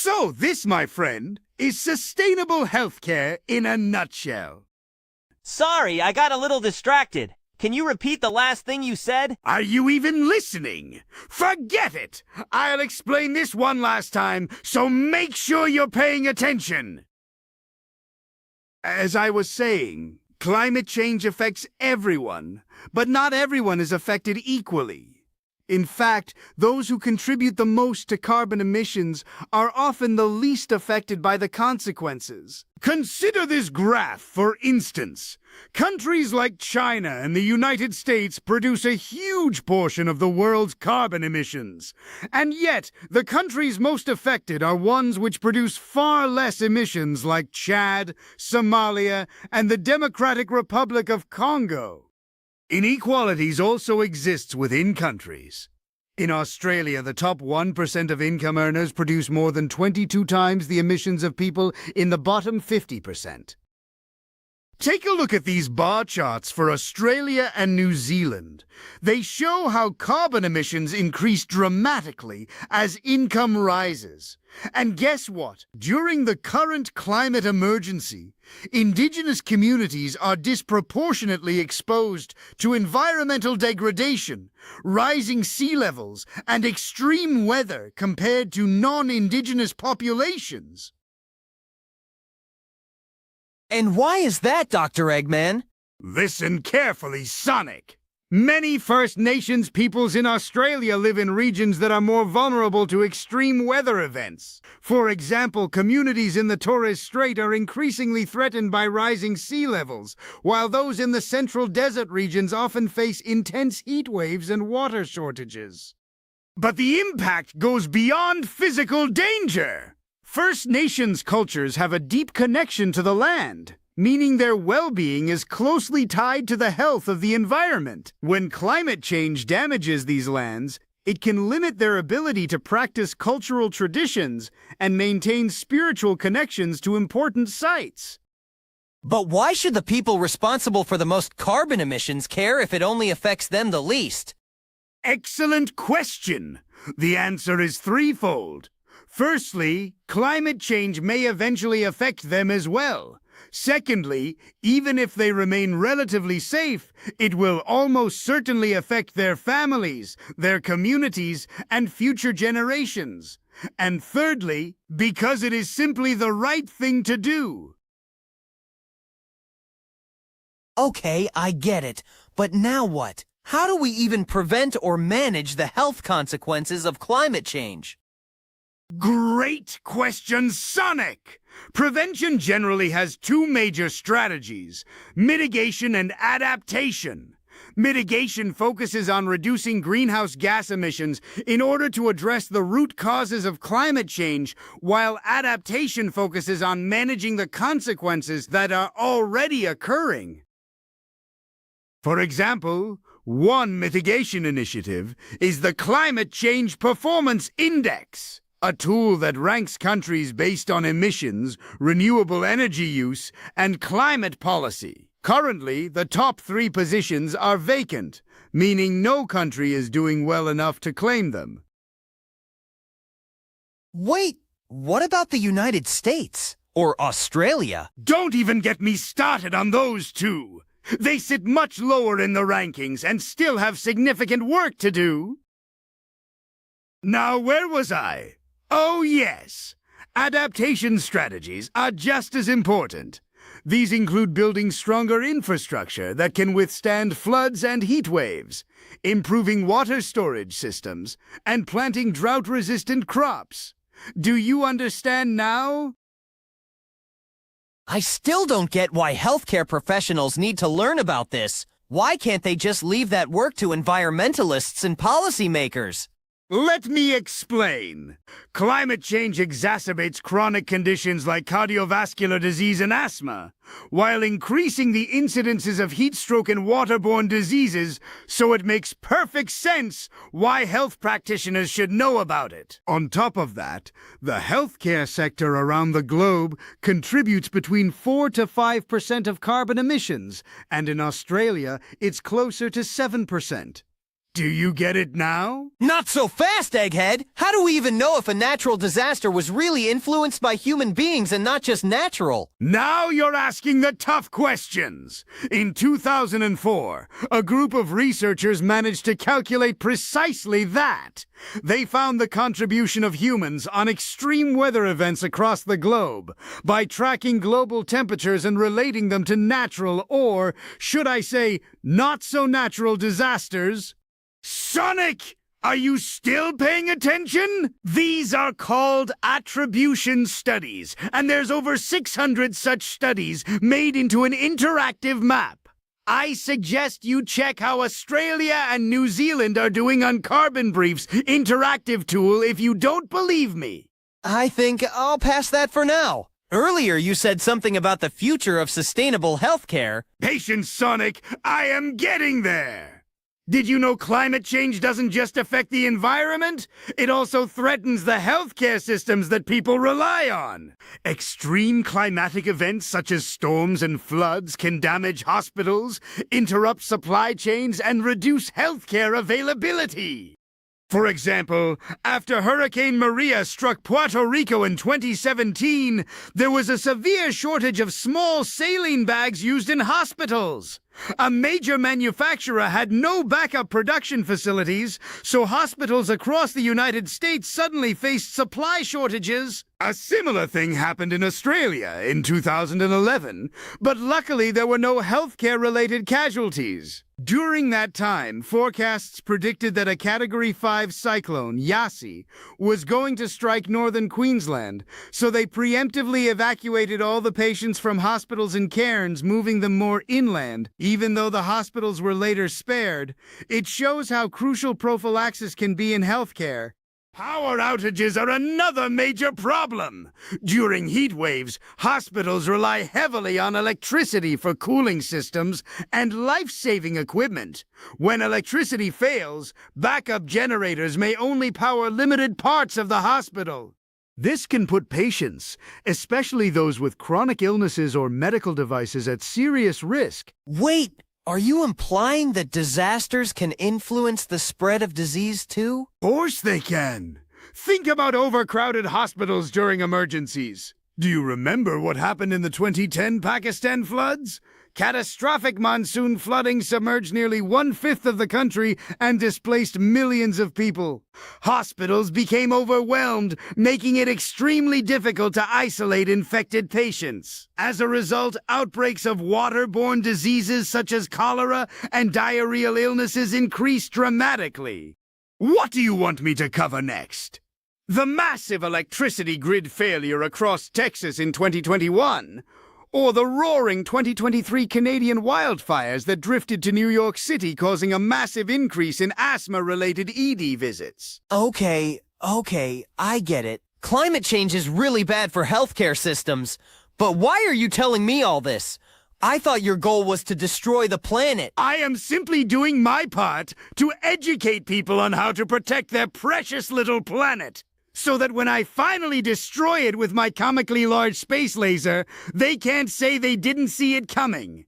So this, my friend, is sustainable healthcare in a nutshell. Sorry, I got a little distracted. Can you repeat the last thing you said? Are you even listening? Forget it! I'll explain this one last time, so make sure you're paying attention. As I was saying, climate change affects everyone, but not everyone is affected equally. In fact, those who contribute the most to carbon emissions are often the least affected by the consequences. Consider this graph, for instance. Countries like China and the United States produce a huge portion of the world's carbon emissions. And yet, the countries most affected are ones which produce far less emissions, like Chad, Somalia, and the Democratic Republic of Congo. Inequalities also exists within countries. In Australia, the top 1% of income earners produce more than 22 times the emissions of people in the bottom 50%. Take a look at these bar charts for Australia and New Zealand. They show how carbon emissions increase dramatically as income rises. And guess what? During the current climate emergency, indigenous communities are disproportionately exposed to environmental degradation, rising sea levels, and extreme weather compared to non-indigenous populations. And why is that, Dr. Eggman? Listen carefully, Sonic. Many First Nations peoples in Australia live in regions that are more vulnerable to extreme weather events. For example, communities in the Torres Strait are increasingly threatened by rising sea levels, while those in the central desert regions often face intense heat waves and water shortages. But the impact goes beyond physical danger. First Nations cultures have a deep connection to the land, meaning their well-being is closely tied to the health of the environment. When climate change damages these lands, it can limit their ability to practice cultural traditions and maintain spiritual connections to important sites. But why should the people responsible for the most carbon emissions care if it only affects them the least? Excellent question. The answer is threefold. Firstly, climate change may eventually affect them as well. Secondly, even if they remain relatively safe, it will almost certainly affect their families, their communities, and future generations. And thirdly, because it is simply the right thing to do. Okay, I get it. But now what? How do we even prevent or manage the health consequences of climate change? Great question, Sonic! Prevention generally has two major strategies: mitigation and adaptation. Mitigation focuses on reducing greenhouse gas emissions in order to address the root causes of climate change, while adaptation focuses on managing the consequences that are already occurring. For example, one mitigation initiative is the Climate Change Performance Index, a tool that ranks countries based on emissions, renewable energy use, and climate policy. Currently, the top 3 positions are vacant, meaning no country is doing well enough to claim them. Wait, what about the United States? Or Australia? Don't even get me started on those two. They sit much lower in the rankings and still have significant work to do. Now, where was I? Oh yes, adaptation strategies are just as important. These include building stronger infrastructure that can withstand floods and heat waves, improving water storage systems, and planting drought-resistant crops. Do you understand now? I still don't get why healthcare professionals need to learn about this. Why can't they just leave that work to environmentalists and policymakers? Let me explain. Climate change exacerbates chronic conditions like cardiovascular disease and asthma, while increasing the incidences of heat stroke and waterborne diseases, so it makes perfect sense why health practitioners should know about it. On top of that, the healthcare sector around the globe contributes between 4 to 5% of carbon emissions, and in Australia, it's closer to 7%. Do you get it now? Not so fast, Egghead! How do we even know if a natural disaster was really influenced by human beings and not just natural? Now you're asking the tough questions. In 2004, a group of researchers managed to calculate precisely that. They found the contribution of humans on extreme weather events across the globe by tracking global temperatures and relating them to natural or, should I say, not so natural disasters. Sonic! Are you still paying attention? These are called attribution studies, and there's over 600 such studies made into an interactive map. I suggest you check how Australia and New Zealand are doing on Carbon Brief's interactive tool if you don't believe me. I think I'll pass that for now. Earlier you said something about the future of sustainable healthcare. Patience, Sonic, I am getting there. Did you know climate change doesn't just affect the environment? It also threatens the healthcare systems that people rely on. Extreme climatic events such as storms and floods can damage hospitals, interrupt supply chains, and reduce healthcare availability. For example, after Hurricane Maria struck Puerto Rico in 2017, there was a severe shortage of small saline bags used in hospitals. A major manufacturer had no backup production facilities, so hospitals across the United States suddenly faced supply shortages. A similar thing happened in Australia in 2011, but luckily there were no healthcare-related casualties. During that time, forecasts predicted that a Category 5 cyclone, Yasi, was going to strike northern Queensland, so they preemptively evacuated all the patients from hospitals in Cairns, moving them more inland. Even though the hospitals were later spared, it shows how crucial prophylaxis can be in healthcare. Power outages are another major problem. During heat waves, hospitals rely heavily on electricity for cooling systems and life-saving equipment. When electricity fails, backup generators may only power limited parts of the hospital. This can put patients, especially those with chronic illnesses or medical devices, at serious risk. Wait, are you implying that disasters can influence the spread of disease too? Of course they can. Think about overcrowded hospitals during emergencies. Do you remember what happened in the 2010 Pakistan floods? Catastrophic monsoon flooding submerged nearly 1/5 of the country and displaced millions of people. Hospitals became overwhelmed, making it extremely difficult to isolate infected patients. As a result, outbreaks of waterborne diseases such as cholera and diarrheal illnesses increased dramatically. What do you want me to cover next? The massive electricity grid failure across Texas in 2021? Or the roaring 2023 Canadian wildfires that drifted to New York City, causing a massive increase in asthma-related ED visits? Okay, I get it. Climate change is really bad for healthcare systems. But why are you telling me all this? I thought your goal was to destroy the planet. I am simply doing my part to educate people on how to protect their precious little planet, so that when I finally destroy it with my comically large space laser, they can't say they didn't see it coming.